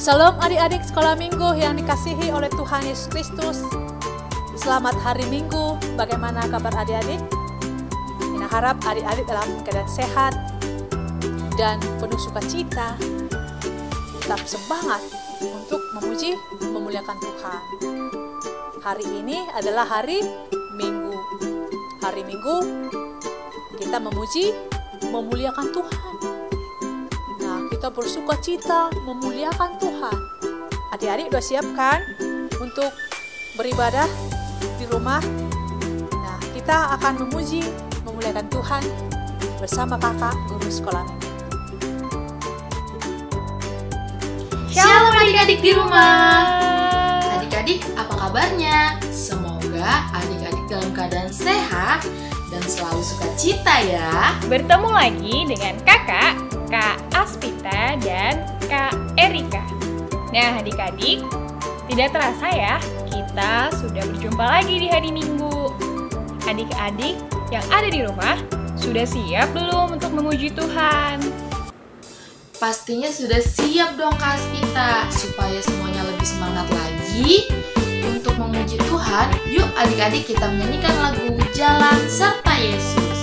Shalom adik-adik sekolah minggu yang dikasihi oleh Tuhan Yesus Kristus. Selamat hari Minggu. Bagaimana kabar adik-adik? Saya harap adik-adik dalam keadaan sehat dan penuh sukacita. Tetap semangat untuk memuji, memuliakan Tuhan. Hari ini adalah hari Minggu. Hari Minggu kita memuji, memuliakan Tuhan. Kita bersukacita memuliakan Tuhan. Adik-adik udah siapkan untuk beribadah di rumah? Nah, kita akan memuji, memuliakan Tuhan bersama kakak guru sekolah minggu. Shalom adik-adik di rumah. Adik-adik, apa kabarnya? Semoga adik-adik dalam keadaan sehat dan selalu sukacita ya. Bertemu lagi dengan kakak, Kak Aspita dan Kak Erika. Nah adik-adik, tidak terasa ya, kita sudah berjumpa lagi di hari Minggu. Adik-adik yang ada di rumah, sudah siap belum untuk memuji Tuhan? Pastinya sudah siap dong Kak Aspita. Supaya semuanya lebih semangat lagi untuk memuji Tuhan, yuk adik-adik kita menyanyikan lagu Jalan Serta Yesus.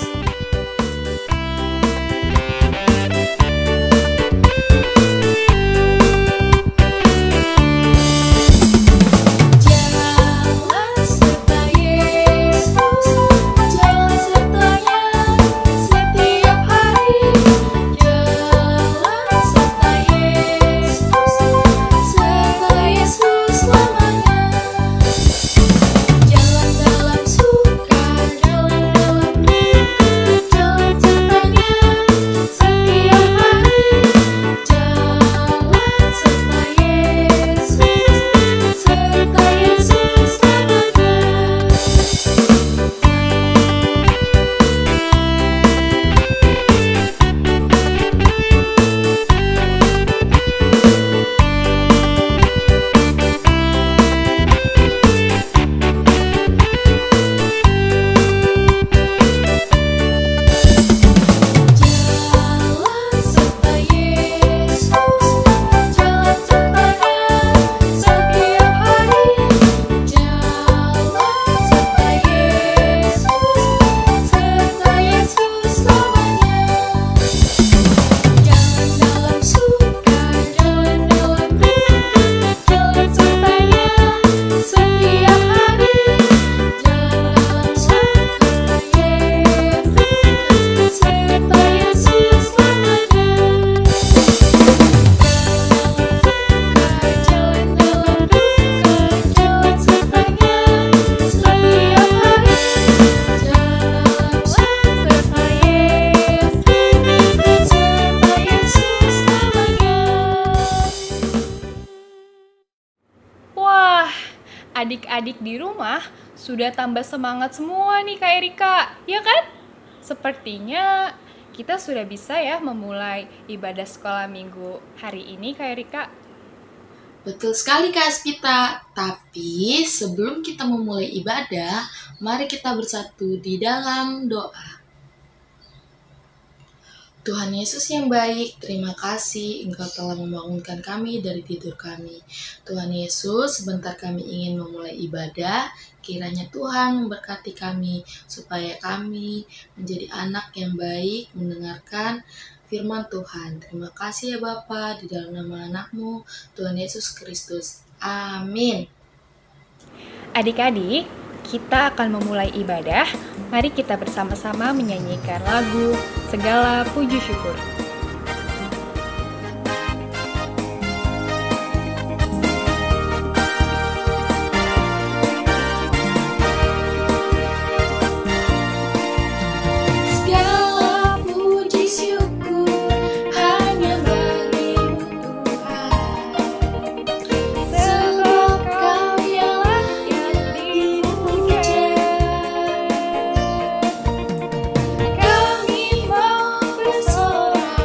Adik-adik di rumah sudah tambah semangat semua nih Kak Erika, ya kan? Sepertinya kita sudah bisa ya memulai ibadah sekolah minggu hari ini Kak Erika. Betul sekali Kak Aspita. Tapi sebelum kita memulai ibadah, mari kita bersatu di dalam doa. Tuhan Yesus yang baik, terima kasih Engkau telah membangunkan kami dari tidur kami. Tuhan Yesus, sebentar kami ingin memulai ibadah, kiranya Tuhan memberkati kami, supaya kami menjadi anak yang baik, mendengarkan firman Tuhan. Terima kasih ya Bapa, di dalam nama anak-Mu, Tuhan Yesus Kristus. Amin. Adik-adik, kita akan memulai ibadah. Mari kita bersama-sama menyanyikan lagu Segala Puji Syukur. Kami mau bersorak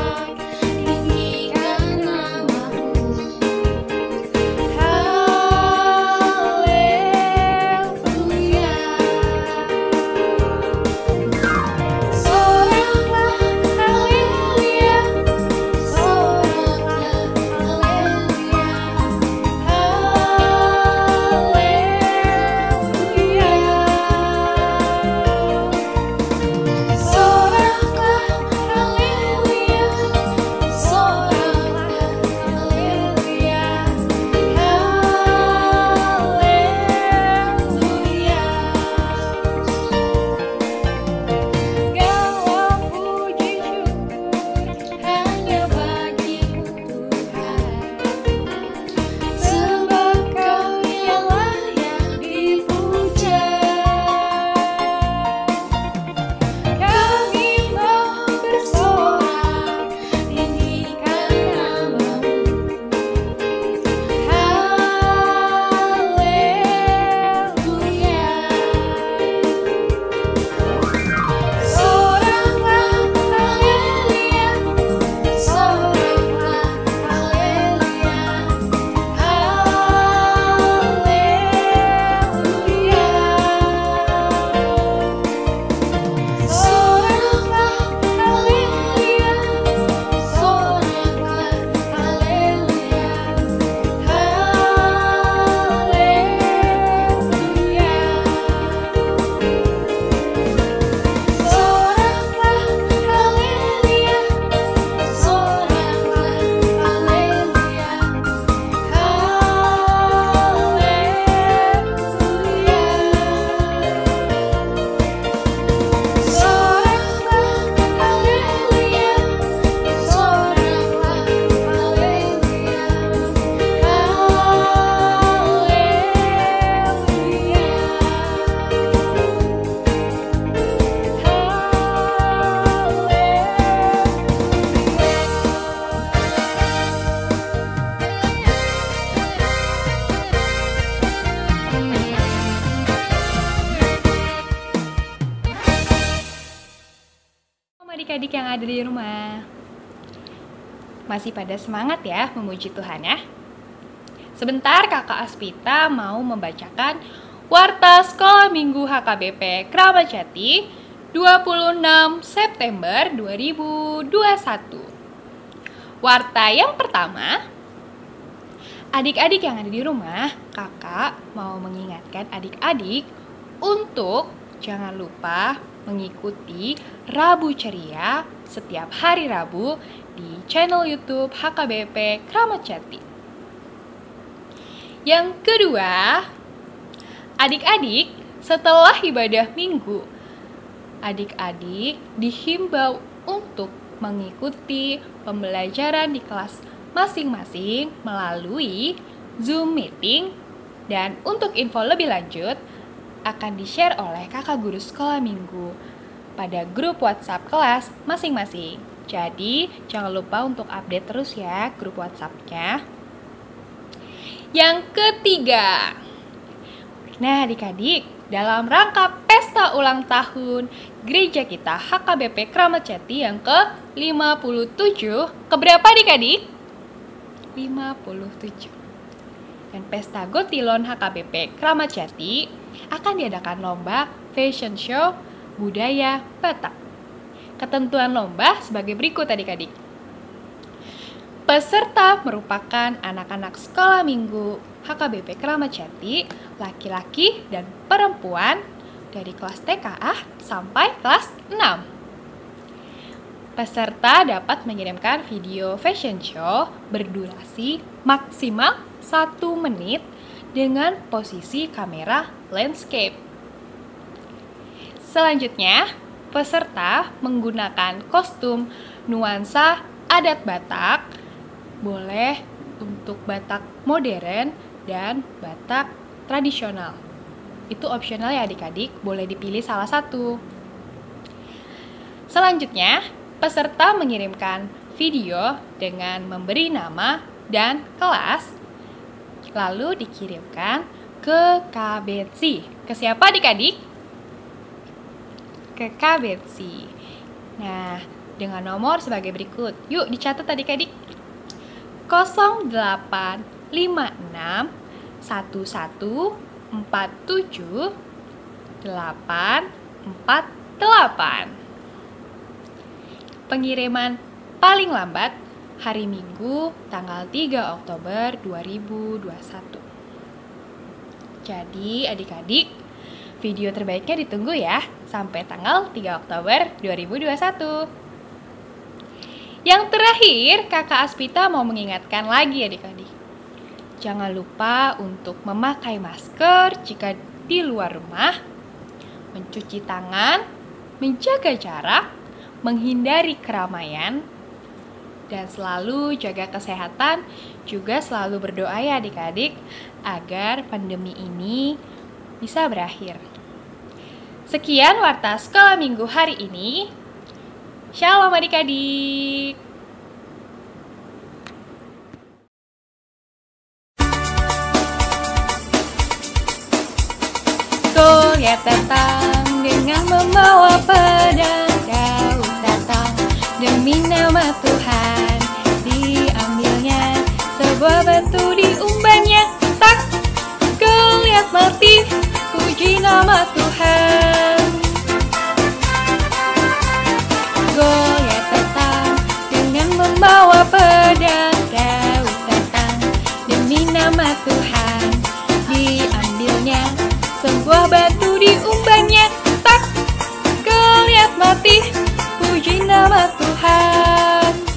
adik-adik yang ada di rumah. Masih pada semangat ya memuji Tuhan ya? Sebentar Kakak Aspita mau membacakan Warta Sekolah Minggu HKBP Kramat Jati 26 September 2021. Warta yang pertama, adik-adik yang ada di rumah, kakak mau mengingatkan adik-adik untuk jangan lupa mengikuti Rabu Ceria setiap hari Rabu di channel YouTube HKBP Kramat Jati. Yang kedua, adik-adik setelah ibadah minggu, adik-adik dihimbau untuk mengikuti pembelajaran di kelas masing-masing melalui Zoom meeting, dan untuk info lebih lanjut akan di-share oleh kakak guru sekolah minggu pada grup WhatsApp kelas masing-masing. Jadi jangan lupa untuk update terus ya grup WhatsApp-nya. Yang ketiga, nah adik-adik, dalam rangka pesta ulang tahun gereja kita HKBP Kramat Jati yang ke-57, keberapa adik-adik? 57. Dan pesta Gotilon HKBP Kramat Jati akan diadakan lomba fashion show budaya Batak. Ketentuan lomba sebagai berikut adik-adik. Peserta merupakan anak-anak sekolah minggu HKBP Kramat Jati, laki-laki dan perempuan dari kelas TKA sampai kelas 6. Peserta dapat mengirimkan video fashion show berdurasi maksimal 1 menit dengan posisi kamera landscape. Selanjutnya, peserta menggunakan kostum nuansa adat Batak, boleh untuk Batak modern dan Batak tradisional. Itu opsional ya adik-adik, boleh dipilih salah satu. Selanjutnya, peserta mengirimkan video dengan memberi nama dan kelas, lalu dikirimkan ke KBC. Ke siapa adik-adik? Ke KBC. Nah, dengan nomor sebagai berikut. Yuk dicatat adik-adik. 0856 11 47 848. Pengiriman paling lambat hari Minggu tanggal 3 Oktober 2021. Jadi adik-adik, video terbaiknya ditunggu ya sampai tanggal 3 Oktober 2021. Yang terakhir, Kakak Aspita mau mengingatkan lagi adik-adik. Jangan lupa untuk memakai masker jika di luar rumah, mencuci tangan, menjaga jarak, menghindari keramaian, dan selalu jaga kesehatan, juga selalu berdoa ya adik-adik agar pandemi ini bisa berakhir. Sekian Warta Sekolah Minggu hari ini. Shalom adik-adik. Goliat datang dengan membawa pedang, Daud datang demi nama Tuhan. Diambilnya sebuah batu diumbannya, tak Goliat mati, puji nama Tuhan. Goliat datang dengan membawa pedang, Daud datang demi nama Tuhan. Diambilnya sebuah batu diumbannya, tak Goliat mati, puji nama Tuhan.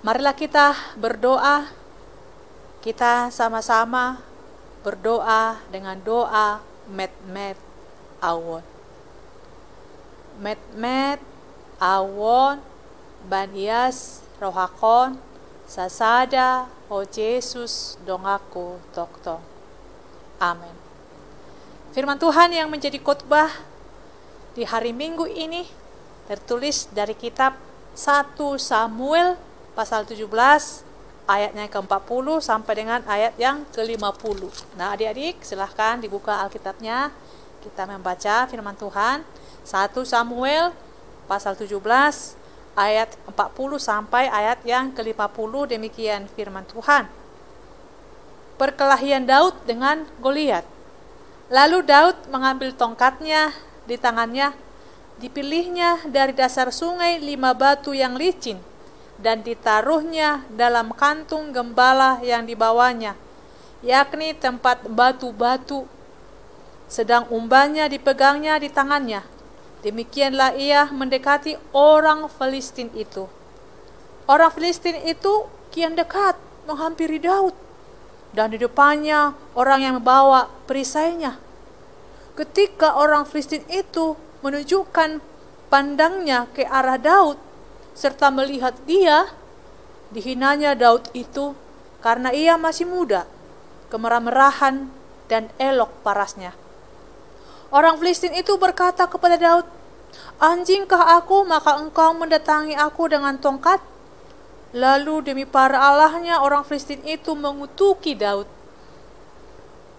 Marilah kita berdoa. Kita sama-sama berdoa dengan doa met-met awon. Met-met awon banias rohakon sasada o Yesus dongaku tokto. Amin. Firman Tuhan yang menjadi khotbah di hari Minggu ini tertulis dari kitab 1 Samuel pasal 17 ayatnya ke-40 sampai dengan ayat yang ke-50. Nah, adik-adik silahkan dibuka Alkitabnya. Kita membaca firman Tuhan 1 Samuel pasal 17 ayat 40 sampai ayat yang ke-50. Demikian firman Tuhan. Perkelahian Daud dengan Goliat. Lalu Daud mengambil tongkatnya di tangannya, dipilihnya dari dasar sungai 5 batu yang licin, dan ditaruhnya dalam kantung gembala yang dibawanya, yakni tempat batu-batu, sedang umbannya dipegangnya di tangannya. Demikianlah ia mendekati orang Filistin itu. Orang Filistin itu kian dekat menghampiri Daud, dan di depannya orang yang membawa perisainya. Ketika orang Filistin itu menunjukkan pandangnya ke arah Daud serta melihat dia, dihinanya Daud itu karena ia masih muda, kemerah-merahan dan elok parasnya. Orang Filistin itu berkata kepada Daud, "Anjingkah aku maka engkau mendatangi aku dengan tongkat?" Lalu demi para allahnya orang Filistin itu mengutuki Daud.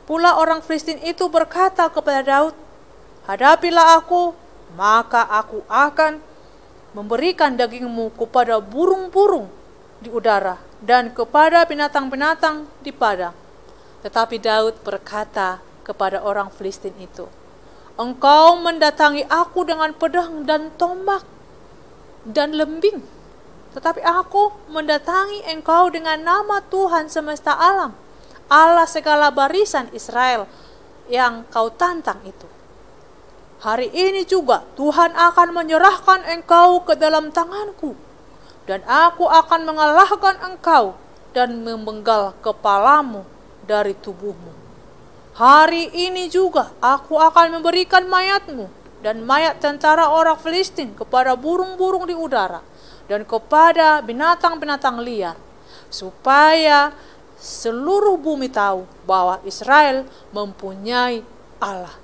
Pula orang Filistin itu berkata kepada Daud, "Hadapilah aku, maka aku akan memberikan dagingmu kepada burung-burung di udara dan kepada binatang-binatang di padang." Tetapi Daud berkata kepada orang Filistin itu, "Engkau mendatangi aku dengan pedang dan tombak dan lembing, tetapi aku mendatangi engkau dengan nama Tuhan semesta alam, Allah segala barisan Israel yang kau tantang itu. Hari ini juga Tuhan akan menyerahkan engkau ke dalam tanganku, dan aku akan mengalahkan engkau dan memenggal kepalamu dari tubuhmu. Hari ini juga aku akan memberikan mayatmu dan mayat tentara orang Filistin kepada burung-burung di udara dan kepada binatang-binatang liar, supaya seluruh bumi tahu bahwa Israel mempunyai Allah,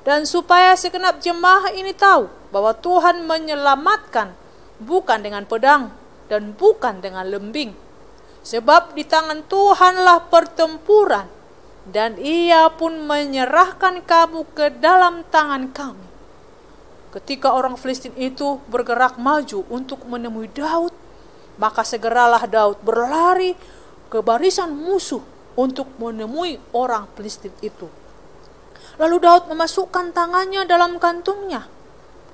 dan supaya segenap jemaah ini tahu bahwa Tuhan menyelamatkan bukan dengan pedang dan bukan dengan lembing, sebab di tangan Tuhanlah pertempuran, dan ia pun menyerahkan kamu ke dalam tangan kami." Ketika orang Filistin itu bergerak maju untuk menemui Daud, maka segeralah Daud berlari ke barisan musuh untuk menemui orang Filistin itu. Lalu Daud memasukkan tangannya dalam kantungnya.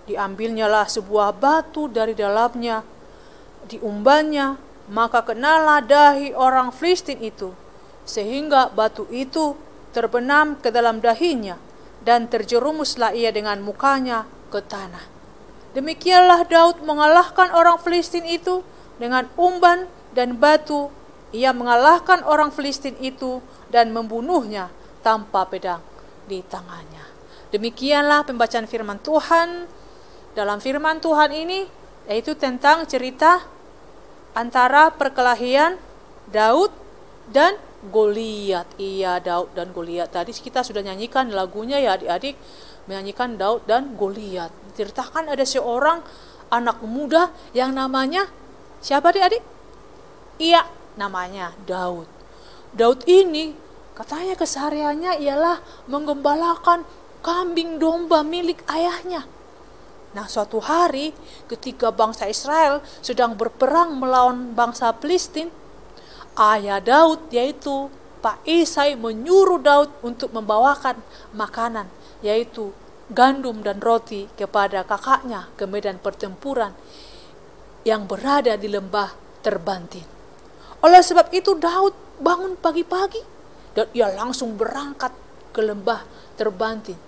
Diambilnyalah sebuah batu dari dalamnya, diumbannya, maka kenalah dahi orang Filistin itu, sehingga batu itu terbenam ke dalam dahinya, dan terjerumuslah ia dengan mukanya ke tanah. Demikianlah Daud mengalahkan orang Filistin itu dengan umban dan batu. Ia mengalahkan orang Filistin itu dan membunuhnya tanpa pedang di tangannya. Demikianlah pembacaan firman Tuhan. Dalam firman Tuhan ini yaitu tentang cerita antara perkelahian Daud dan Goliat. Iya, Daud dan Goliat. Tadi kita sudah nyanyikan lagunya ya adik-adik, menyanyikan Daud dan Goliat. Diceritakan ada seorang anak muda yang namanya siapa adik-adik? Iya, namanya Daud. Daud ini katanya kesehariannya ialah menggembalakan kambing domba milik ayahnya. Nah, suatu hari ketika bangsa Israel sedang berperang melawan bangsa Filistin, ayah Daud yaitu Pak Isai menyuruh Daud untuk membawakan makanan, yaitu gandum dan roti kepada kakaknya ke medan pertempuran yang berada di lembah Terbantin. Oleh sebab itu Daud bangun pagi-pagi dan ia langsung berangkat ke lembah Terbantin.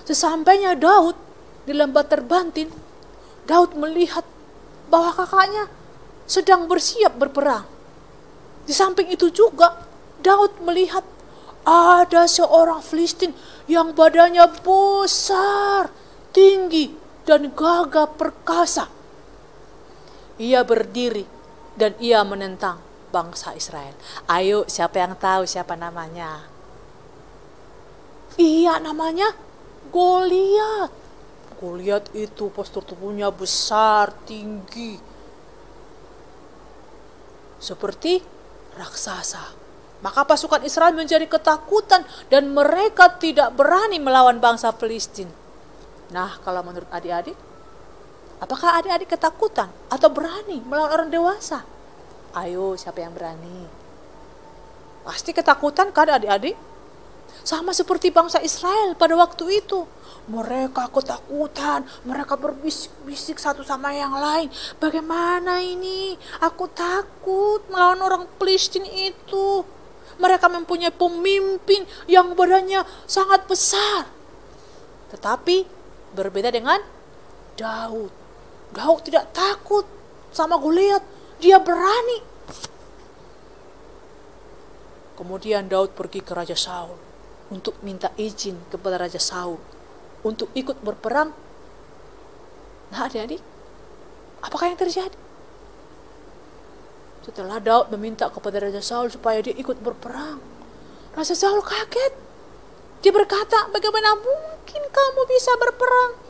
Sesampainya Daud di lembah Terbantin, Daud melihat bahwa kakaknya sedang bersiap berperang. Di samping itu juga Daud melihat ada seorang Filistin yang badannya besar, tinggi, dan gagah perkasa. Ia berdiri dan ia menentang bangsa Israel. Ayo, siapa yang tahu siapa namanya? Iya, namanya Goliat. Goliat itu postur tubuhnya besar, tinggi, seperti raksasa. Maka pasukan Israel menjadi ketakutan dan mereka tidak berani melawan bangsa Filistin. Nah, kalau menurut adik-adik, apakah adik-adik ketakutan atau berani melawan orang dewasa? Ayo, siapa yang berani? Pasti ketakutan kan adik-adik? Sama seperti bangsa Israel pada waktu itu. Mereka ketakutan, mereka berbisik-bisik satu sama yang lain. Bagaimana ini? Aku takut melawan orang Filistin itu. Mereka mempunyai pemimpin yang badannya sangat besar. Tetapi berbeda dengan Daud. Daud tidak takut sama Goliat. Dia berani. Kemudian Daud pergi ke Raja Saul untuk minta izin kepada Raja Saul untuk ikut berperang. Nah, adik-adik, apakah yang terjadi? Setelah Daud meminta kepada Raja Saul supaya dia ikut berperang, Raja Saul kaget. Dia berkata, bagaimana mungkin kamu bisa berperang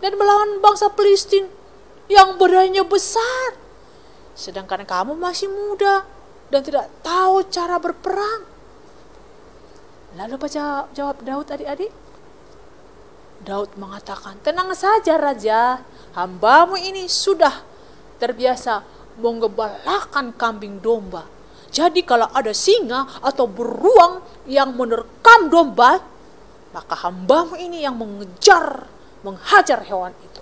dan melawan bangsa Filistin yang badannya besar, sedangkan kamu masih muda dan tidak tahu cara berperang? Lalu apa jawab Daud, adik-adik? Daud mengatakan, tenang saja Raja, hambamu ini sudah terbiasa menggembalakan kambing domba. Jadi kalau ada singa atau beruang yang menerkam domba, maka hambamu ini yang menghajar hewan itu.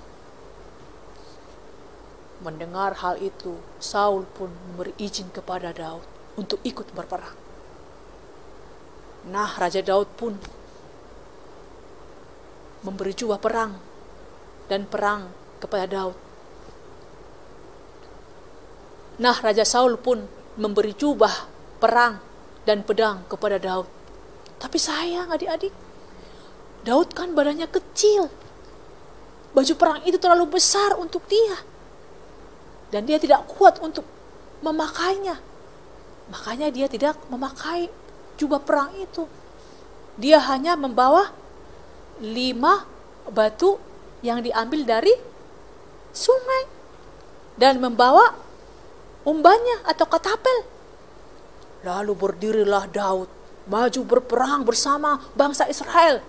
Mendengar hal itu, Saul pun memberi izin kepada Daud untuk ikut berperang. Nah, Raja Daud pun memberi jubah perang dan perang kepada Daud. Nah, Raja Saul pun memberi jubah perang dan pedang kepada Daud. Tapi sayang adik-adik, Daud kan badannya kecil. Baju perang itu terlalu besar untuk dia. Dan dia tidak kuat untuk memakainya. Makanya dia tidak memakai jubah perang itu. Dia hanya membawa 5 batu yang diambil dari sungai. Dan membawa umbannya atau katapel. Lalu berdirilah Daud, maju berperang bersama bangsa Israel.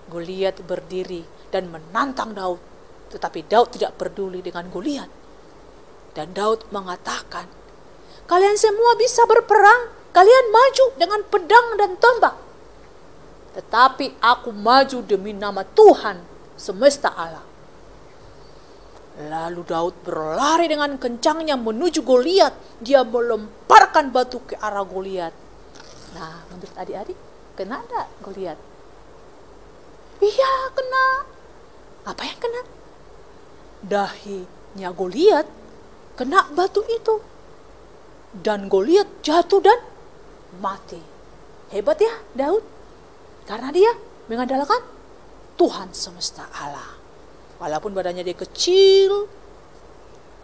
Goliat berdiri dan menantang Daud, tetapi Daud tidak peduli dengan Goliat. Dan Daud mengatakan, kalian semua bisa berperang, kalian maju dengan pedang dan tombak. Tetapi aku maju demi nama Tuhan semesta alam. Lalu Daud berlari dengan kencangnya menuju Goliat. Dia melemparkan batu ke arah Goliat. Nah, menurut adik-adik, kena enggak Goliat? Iya, kena. Apa yang kena? Dahinya Goliat kena batu itu. Dan Goliat jatuh dan mati. Hebat ya Daud. Karena dia mengandalkan Tuhan semesta alam. Walaupun badannya dia kecil,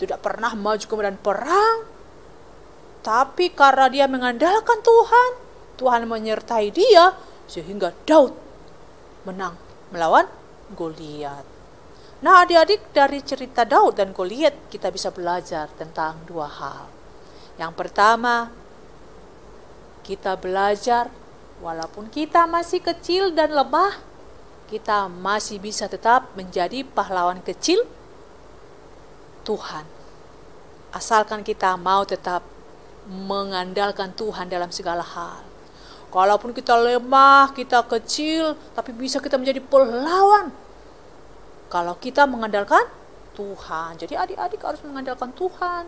tidak pernah maju ke medan perang, tapi karena dia mengandalkan Tuhan, Tuhan menyertai dia, sehingga Daud menang melawan Goliat. Nah, adik-adik, dari cerita Daud dan Goliat kita bisa belajar tentang 2 hal. Yang pertama, kita belajar walaupun kita masih kecil dan lemah, kita masih bisa tetap menjadi pahlawan kecil Tuhan. Asalkan kita mau tetap mengandalkan Tuhan dalam segala hal. Kalaupun kita lemah, kita kecil, tapi bisa kita menjadi pahlawan kalau kita mengandalkan Tuhan. Jadi adik-adik harus mengandalkan Tuhan.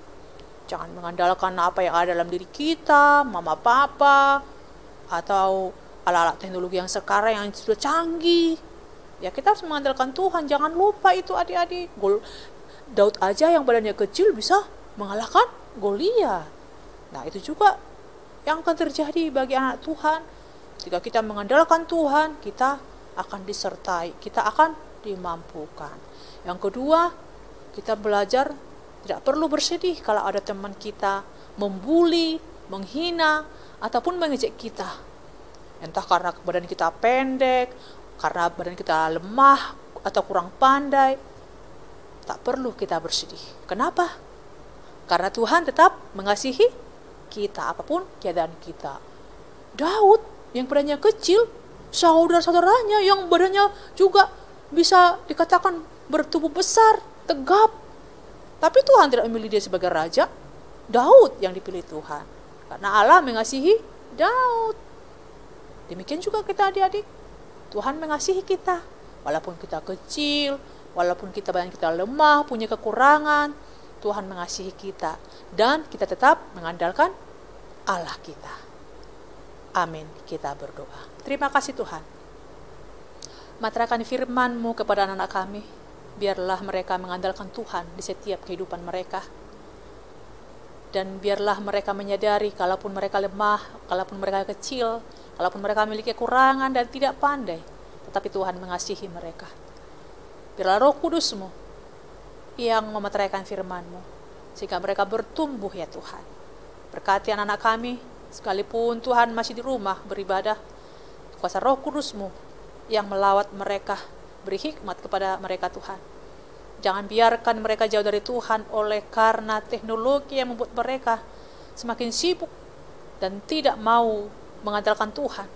Jangan mengandalkan apa yang ada dalam diri kita, mama papa, atau alat-alat teknologi yang sekarang yang sudah canggih. Ya, kita harus mengandalkan Tuhan. Jangan lupa itu adik-adik. Daud aja yang badannya kecil bisa mengalahkan Goliat. Nah, itu juga yang akan terjadi bagi anak Tuhan. Jika kita mengandalkan Tuhan, kita akan disertai, kita akan dimampukan. Yang kedua, kita belajar tidak perlu bersedih kalau ada teman kita membuli, menghina, ataupun mengejek kita. Entah karena badan kita pendek, karena badan kita lemah atau kurang pandai. Tak perlu kita bersedih. Kenapa? Karena Tuhan tetap mengasihi kita, apapun keadaan kita. Daud yang badannya kecil, saudara-saudaranya yang badannya juga bisa dikatakan bertubuh besar, tegap. Tapi Tuhan tidak memilih dia sebagai raja. Daud yang dipilih Tuhan. Karena Allah mengasihi Daud. Demikian juga kita adik-adik. Tuhan mengasihi kita. Walaupun kita kecil, walaupun badan kita lemah, punya kekurangan, Tuhan mengasihi kita. Dan kita tetap mengandalkan Allah kita. Amin. Kita berdoa. Terima kasih Tuhan. Materaikan firman-Mu kepada anak-anak kami. Biarlah mereka mengandalkan Tuhan di setiap kehidupan mereka. Dan biarlah mereka menyadari kalaupun mereka lemah, kalaupun mereka kecil, kalaupun mereka memiliki kekurangan dan tidak pandai, tetapi Tuhan mengasihi mereka. Biarlah Roh Kudus-Mu yang memeteraikan firman-Mu, sehingga mereka bertumbuh ya Tuhan. Berkati anak-anak kami, sekalipun Tuhan masih di rumah beribadah, kuasa Roh Kudus-Mu yang melawat mereka, beri hikmat kepada mereka Tuhan. Jangan biarkan mereka jauh dari Tuhan oleh karena teknologi yang membuat mereka semakin sibuk dan tidak mau mengandalkan Tuhan.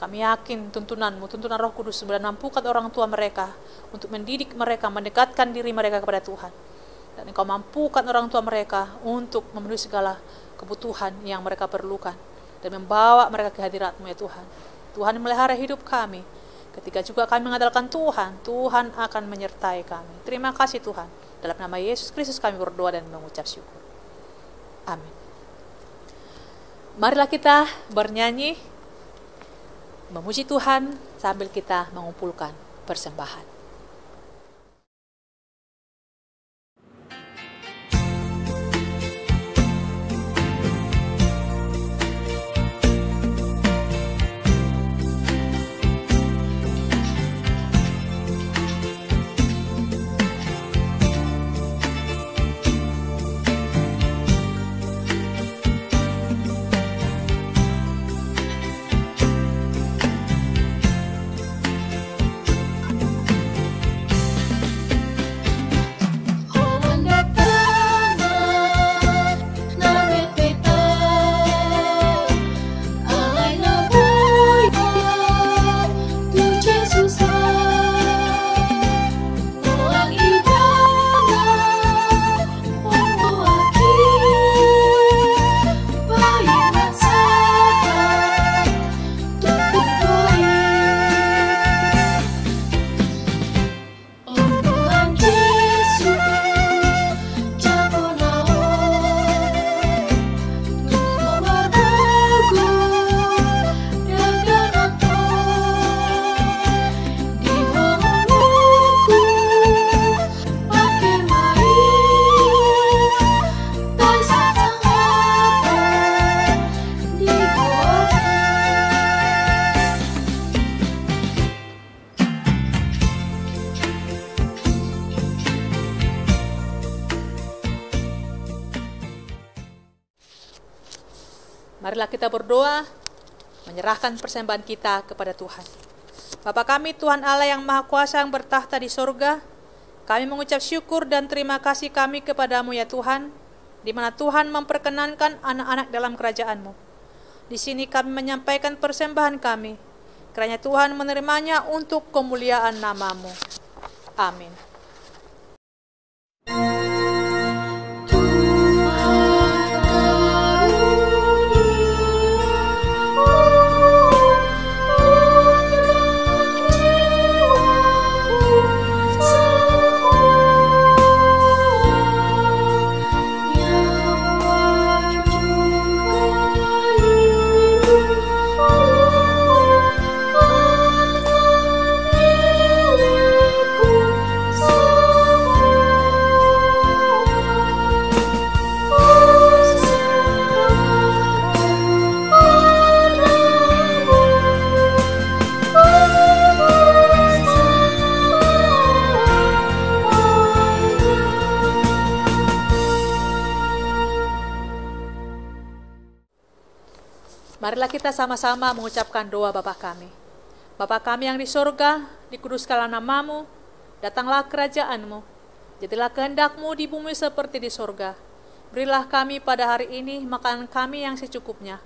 Kami yakin tuntunan-Mu, tuntunan Roh Kudus sudah mampukan orang tua mereka untuk mendidik mereka, mendekatkan diri mereka kepada Tuhan. Dan Engkau mampukan orang tua mereka untuk memenuhi segala kebutuhan yang mereka perlukan dan membawa mereka ke hadirat-Mu ya Tuhan. Tuhan melihara hidup kami. Ketika juga kami mengandalkan Tuhan, Tuhan akan menyertai kami. Terima kasih Tuhan. Dalam nama Yesus Kristus kami berdoa dan mengucap syukur. Amin. Marilah kita bernyanyi, memuji Tuhan sambil kita mengumpulkan persembahan. Marilah kita berdoa, menyerahkan persembahan kita kepada Tuhan. Bapa kami, Tuhan Allah yang Maha Kuasa yang bertahta di sorga, kami mengucap syukur dan terima kasih kami kepadamu ya Tuhan, di mana Tuhan memperkenankan anak-anak dalam kerajaan-Mu. Di sini kami menyampaikan persembahan kami, kiranya Tuhan menerimanya untuk kemuliaan nama-Mu. Amin. Marilah kita sama-sama mengucapkan doa Bapa kami. Bapa kami yang di sorga, dikuduskanlah nama-Mu, datanglah kerajaan-Mu, jadilah kehendak-Mu di bumi seperti di sorga. Berilah kami pada hari ini makanan kami yang secukupnya,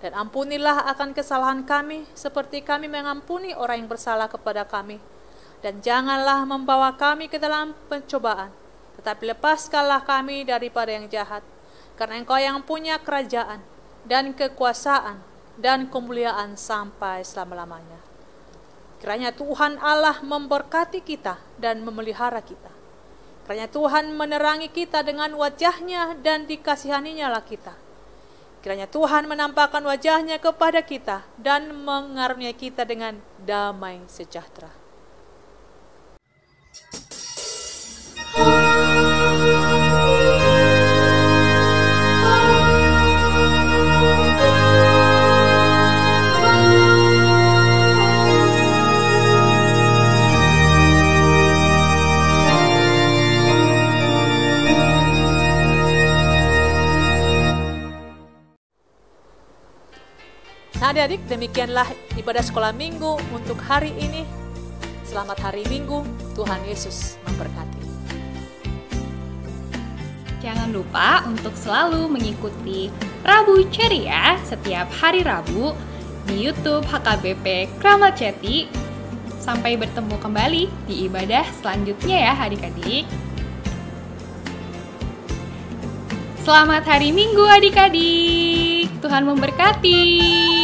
dan ampunilah akan kesalahan kami seperti kami mengampuni orang yang bersalah kepada kami. Dan janganlah membawa kami ke dalam pencobaan, tetapi lepaskanlah kami daripada yang jahat. Karena Engkau yang punya kerajaan dan kekuasaan dan kemuliaan sampai selama-lamanya. Kiranya Tuhan Allah memberkati kita dan memelihara kita. Kiranya Tuhan menerangi kita dengan wajah-Nya dan dikasihaninya lah kita. Kiranya Tuhan menampakkan wajah-Nya kepada kita dan mengaruniai kita dengan damai sejahtera. Nah adik-adik, demikianlah ibadah sekolah minggu untuk hari ini. Selamat hari Minggu, Tuhan Yesus memberkati. Jangan lupa untuk selalu mengikuti Rabu Ceria setiap hari Rabu di YouTube HKBP Kramat Jati. Sampai bertemu kembali di ibadah selanjutnya ya adik-adik. Selamat hari Minggu adik-adik. Tuhan memberkati.